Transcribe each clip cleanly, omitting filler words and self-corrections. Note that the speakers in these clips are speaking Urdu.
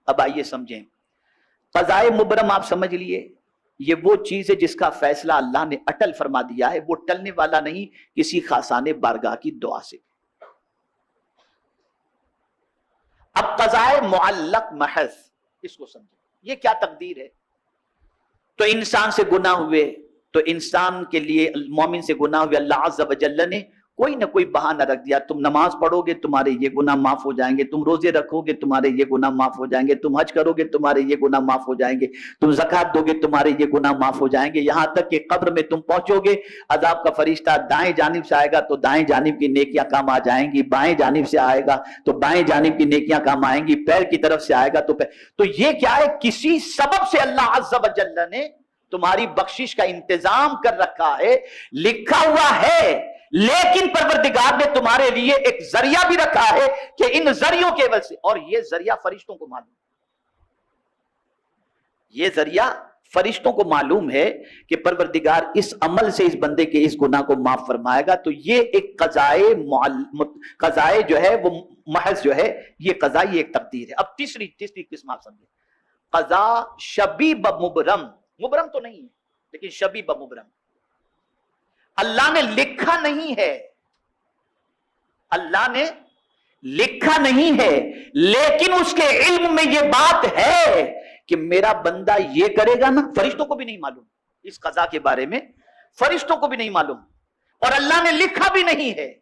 اب آئیے سمجھیں، قضائے مبرم آپ سمجھ لیے، یہ وہ چیز ہے جس کا فیصلہ اللہ نے اٹل فرما دیا ہے، وہ ٹلنے والا نہیں کسی خاصان بارگاہ کی دعا سے۔ اب قضائے معلق محض، اس کو سمجھیں، یہ کیا تقدیر ہے؟ تو انسان سے گناہ ہوئے، تو انسان کے لیے، مومن سے گناہ ہوئے، اللہ عز و جل نے کوئی نہ کوئی بہانہ رکھ دیا، تم نماز پڑھو گے تمہارے یہ گناہ معاف ہو جائیں گے، تم روزے رکھو گے تمہارے یہ گناہ معاف ہو جائیں گے، تم حج کرو گے تمہارے یہ گناہ معاف ہو جائیں گے، تم زکوٰۃ دو گے تمہارے یہ گناہ معاف ہو جائیں گے، یہاں تک کہ قبر میں تم پہنچو گے، عذاب کا فرشتہ دائیں جانب سے آئے گا تو دائیں جانب کی نیکیاں کام آ جائیں گی، بائیں جانب سے آئے گا تو بائیں جانب کی نیکیاں کام آئیں گی، پیر کی طرف سے آئے گا تو پیر۔ تو یہ کیا ہے؟ کسی سبب سے اللہ عز و جل نے تمہاری بخشش کا انتظام کر رکھا ہے، لکھا ہوا ہے، لیکن پروردگار نے تمہارے لیے ایک ذریعہ بھی رکھا ہے کہ ان ذریعوں کے وجہ سے، اور یہ ذریعہ فرشتوں کو معلوم، یہ ذریعہ فرشتوں کو معلوم ہے کہ پروردگار اس عمل سے اس بندے کے اس گناہ کو معاف فرمائے گا۔ تو یہ ایک قضائے جو ہے وہ محض جو ہے، یہ قضاء، یہ ایک تقدیر ہے۔ اب تیسری قسم آپ سمجھیں، قضاء شبیہ بمبرم، مبرم تو نہیں ہے لیکن شبیہ بمبرم، اللہ نے لکھا نہیں ہے، اللہ نے لکھا نہیں ہے، لیکن اس کے علم میں یہ بات ہے کہ میرا بندہ یہ کرے گا نا۔ فرشتوں کو بھی نہیں معلوم اس قضاء کے بارے میں، فرشتوں کو بھی نہیں معلوم، اور اللہ نے لکھا بھی نہیں ہے،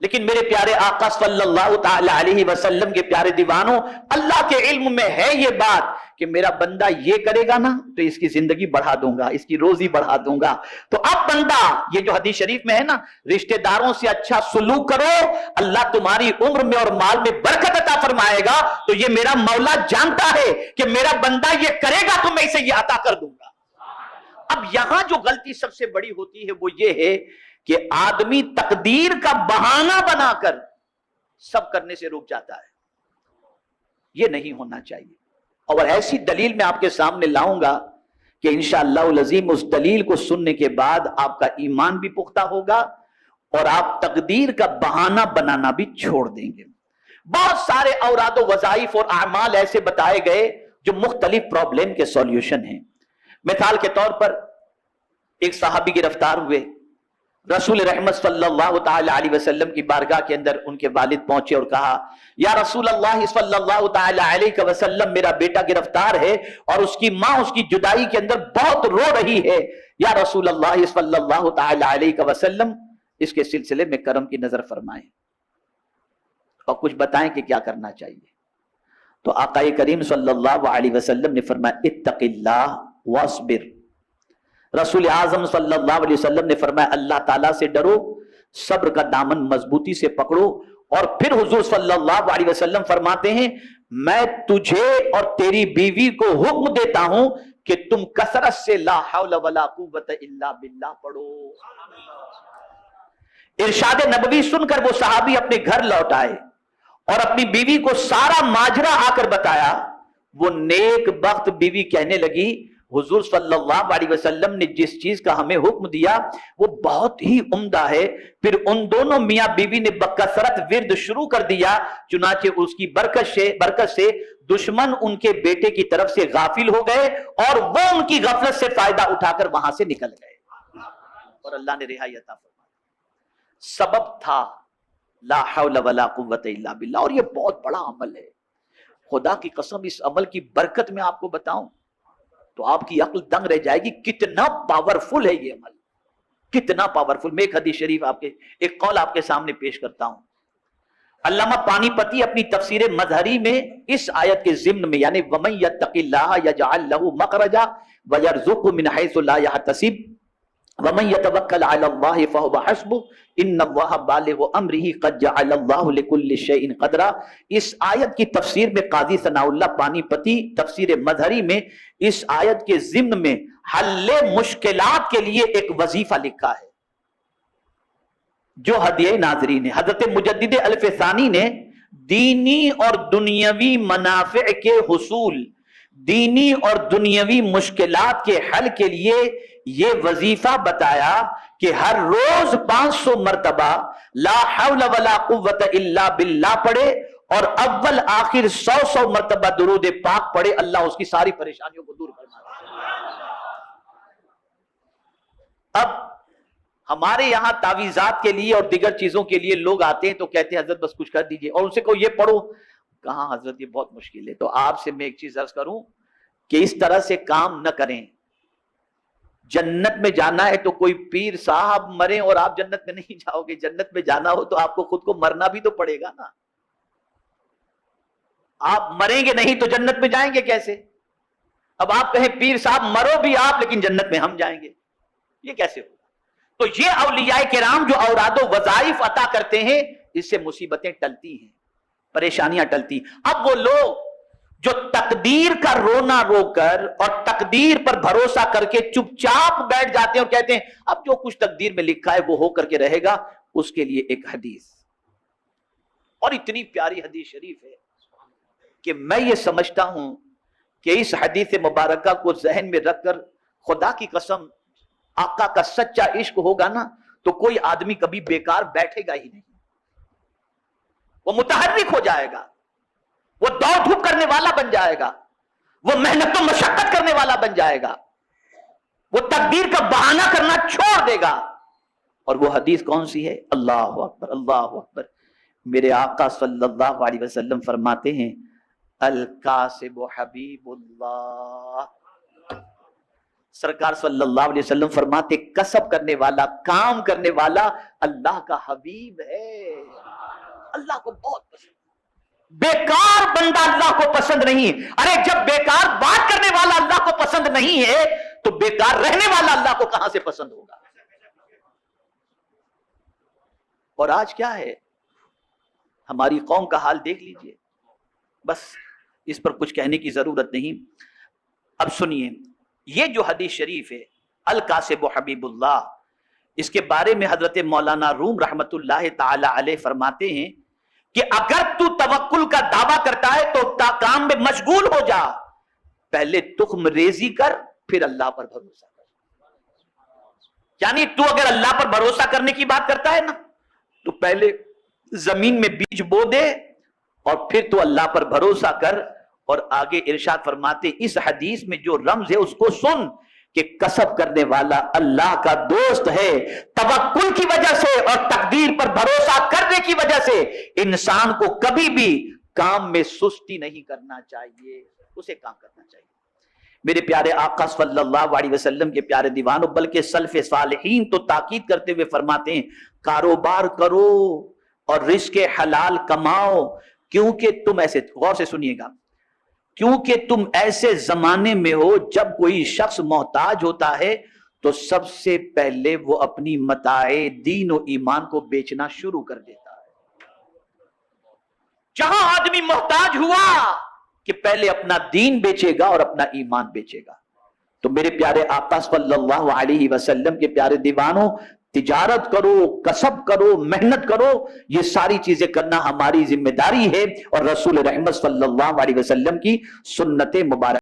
لیکن میرے پیارے آقا صلی اللہ تعالی علیہ وسلم کے پیارے دیوانوں، اللہ کے علم میں ہے یہ بات کہ میرا بندہ یہ کرے گا نا تو اس کی زندگی بڑھا دوں گا، اس کی روزی بڑھا دوں گا۔ تو اب بندہ، یہ جو حدیث شریف میں ہے نا، رشتہ داروں سے اچھا سلوک کرو، اللہ تمہاری عمر میں اور مال میں برکت عطا فرمائے گا۔ تو یہ میرا مولا جانتا ہے کہ میرا بندہ یہ کرے گا تو میں اسے یہ عطا کر دوں گا۔ اب یہاں جو غلطی سب سے بڑی ہوتی ہے وہ یہ ہے کہ آدمی تقدیر کا بہانہ بنا کر سب کرنے سے رک جاتا ہے، یہ نہیں ہونا چاہیے۔ اور ایسی دلیل میں آپ کے سامنے لاؤں گا کہ انشاءاللہ العظیم اس دلیل کو سننے کے بعد آپ کا ایمان بھی پختہ ہوگا اور آپ تقدیر کا بہانہ بنانا بھی چھوڑ دیں گے۔ بہت سارے اوراد و وظائف اور اعمال ایسے بتائے گئے جو مختلف پرابلم کے سولوشن ہیں۔ مثال کے طور پر ایک صحابی گرفتار ہوئے، رسول رحمت صلی اللہ تعالی علیہ وسلم کی بارگاہ کے اندر ان کے والد پہنچے اور کہا، یا رسول اللہ صلی اللہ تعالی علیہ وسلم، میرا بیٹا گرفتار ہے اور اس کی ماں اس کی جدائی کے اندر بہت رو رہی ہے، یا رسول اللہ صلی اللہ تعالی علیہ وسلم اس کے سلسلے میں کرم کی نظر فرمائیں اور کچھ بتائیں کہ کیا کرنا چاہیے۔ تو آقا کریم صلی اللہ علیہ وسلم نے فرمایا، اتق اللہ واصبر۔ رسول اعظم صلی اللہ علیہ وسلم نے فرمایا، اللہ تعالیٰ سے ڈرو، صبر کا دامن مضبوطی سے پکڑو۔ اور پھر حضور صلی اللہ علیہ وسلم فرماتے ہیں، میں تجھے اور تیری بیوی کو حکم دیتا ہوں کہ تم کثرت سے لا حول ولا قوت الا باللہ پڑھو۔ ارشاد نبوی سن کر وہ صحابی اپنے گھر لوٹ آئے اور اپنی بیوی کو سارا ماجرا آ کر بتایا۔ وہ نیک بخت بیوی کہنے لگی، حضور صلی اللہ علیہ وسلم نے جس چیز کا ہمیں حکم دیا وہ بہت ہی عمدہ ہے۔ پھر ان دونوں میاں بیوی نے بکثرت ورد شروع کر دیا، چنانچہ اس کی برکت سے دشمن ان کے بیٹے کی طرف سے غافل ہو گئے اور وہ ان کی غفلت سے فائدہ اٹھا کر وہاں سے نکل گئے اور اللہ نے رہائی عطا فرمائی۔ سبب تھا لا حول ولا قوت الا باللہ، اور یہ بہت بڑا عمل ہے۔ خدا کی قسم اس عمل کی برکت میں آپ کو بتاؤں تو آپ کی عقل دنگ رہ جائے گی، کتنا پاورفل ہے یہ عمل، کتنا پاورفل۔ میں ایک حدیث شریف ایک قول آپ کے سامنے پیش کرتا ہوں۔ علامہ پانی پتی اپنی تفسیر مظہری میں اس آیت کے ضمن میں، یعنی وَمَن يَتَّقِ اللَّهَ يَجْعَل لَّهُ مَخْرَجًا وَيَرْزُقْهُ مِنْ حَيْثُ لَا يَحْتَسِبُ وَمَن يَتَوَكَّلْ عَلَى اللَّهِ فَهُوَ حَسْبُهُ إِنَّ اللَّهَ بَالِغُ أَمْرِهِ قَدْ جَعَلَ اللَّهُ لِكُلِّ شَيْءٍ قَدْرًا۔ اس آیت کی تفسیر میں قاضی ثناء اللہ پانی پتی تفسیر مظہری میں اس آیت کے ضمن میں حل مشکلات کے لیے ایک وظیفہ لکھا ہے جو ہدیہ ناظرین ہے۔ حضرت مجدد الفسانی نے دینی اور دنیاوی منافع کے حصول، دینی اور دنیاوی مشکلات کے حل کے لیے یہ وظیفہ بتایا کہ ہر روز 500 مرتبہ لا حول ولا قوت الا باللہ پڑھے اور اول آخر 100 مرتبہ درود پاک پڑھے، اللہ اس کی ساری پریشانیوں کو دور کرنا ہے۔ اب ہمارے یہاں تعویذات کے لیے اور دیگر چیزوں کے لیے لوگ آتے ہیں تو کہتے ہیں حضرت بس کچھ کر دیجئے، اور ان سے کوئی یہ پڑھو، کہاں حضرت یہ بہت مشکل ہے۔ تو آپ سے میں ایک چیز عرض کروں کہ اس طرح سے کام نہ کریں۔ جنت میں جانا ہے تو کوئی پیر صاحب مرے اور آپ جنت میں نہیں جاؤ گے۔ جنت میں جانا ہو تو آپ کو خود کو مرنا بھی تو پڑے گا نا۔ آپ مریں گے نہیں تو جنت میں جائیں گے کیسے؟ اب آپ کہیں پیر صاحب مرو بھی آپ لیکن جنت میں ہم جائیں گے، یہ کیسے ہوگا؟ تو یہ اولیاء کرام جو اوراد و وظائف عطا کرتے ہیں، اس سے مصیبتیں ٹلتی ہیں، پریشانیاں ٹلتی۔ اب وہ لوگ جو تقدیر کا رونا رو کر اور تقدیر پر بھروسہ کر کے چپ چاپ بیٹھ جاتے ہیں اور کہتے ہیں اب جو کچھ تقدیر میں لکھا ہے وہ ہو کر کے رہے گا، اس کے لیے ایک حدیث، اور اتنی پیاری حدیث شریف ہے کہ میں یہ سمجھتا ہوں کہ اس حدیث مبارکہ کو ذہن میں رکھ کر، خدا کی قسم آقا کا سچا عشق ہوگا نا تو کوئی آدمی کبھی بیکار بیٹھے گا ہی نہیں، وہ متحرک ہو جائے گا، وہ دوڑ دھوپ کرنے والا بن جائے گا، وہ محنت و مشقت کرنے والا بن جائے گا، وہ تقدیر کا بہانہ کرنا چھوڑ دے گا۔ اور وہ حدیث کون سی ہے؟ اللہ اکبر، اللہ اکبر۔ میرے آقا صلی اللہ علیہ وسلم فرماتے ہیں الکاسب حبیب اللہ۔ سرکار صلی اللہ علیہ وسلم فرماتے کسب کرنے والا، کام کرنے والا اللہ کا حبیب ہے، اللہ کو بہت پسند۔ بیکار بندہ اللہ کو پسند نہیں۔ ارے جب بیکار بات کرنے والا اللہ کو پسند نہیں ہے تو بیکار رہنے والا اللہ کو کہاں سے پسند ہوگا؟ اور آج کیا ہے، ہماری قوم کا حال دیکھ لیجئے، بس اس پر کچھ کہنے کی ضرورت نہیں۔ اب سنیے، یہ جو حدیث شریف ہے الکاسب حبیب اللہ، اس کے بارے میں حضرت مولانا روم رحمت اللہ تعالی علیہ فرماتے ہیں کہ اگر تو توکل کا دعویٰ کرتا ہے تو کام میں مشغول ہو جا، پہلے تخم ریزی کر پھر اللہ پر بھروسہ کر۔ یعنی تو اگر اللہ پر بھروسہ کرنے کی بات کرتا ہے نا تو پہلے زمین میں بیج بو دے اور پھر تو اللہ پر بھروسہ کر۔ اور آگے ارشاد فرماتے اس حدیث میں جو رمز ہے اس کو سن کہ کسب کرنے والا اللہ کا دوست ہے۔ توکل کی وجہ سے اور تقدیر پر بھروسہ کرنے کی وجہ سے انسان کو کبھی بھی کام میں سستی نہیں کرنا چاہیے، اسے کام کرنا چاہیے۔ میرے پیارے آقا صلی اللہ علیہ وسلم کے پیارے دیوانوں، بلکہ سلف صالحین تو تاکید کرتے ہوئے فرماتے ہیں کاروبار کرو اور رزق حلال کماؤ، کیونکہ تم ایسے، غور سے سنیے گا، کیونکہ تم ایسے زمانے میں ہو جب کوئی شخص محتاج ہوتا ہے تو سب سے پہلے وہ اپنی متاع دین و ایمان کو بیچنا شروع کر دیتا ہے۔ جہاں آدمی محتاج ہوا کہ پہلے اپنا دین بیچے گا اور اپنا ایمان بیچے گا۔ تو میرے پیارے آقا صلی اللہ علیہ وسلم کے پیارے دیوانوں، تجارت کرو، کسب کرو، محنت کرو، یہ ساری چیزیں کرنا ہماری ذمہ داری ہے اور رسول رحمت صلی اللہ علیہ وسلم کی سنت مبارک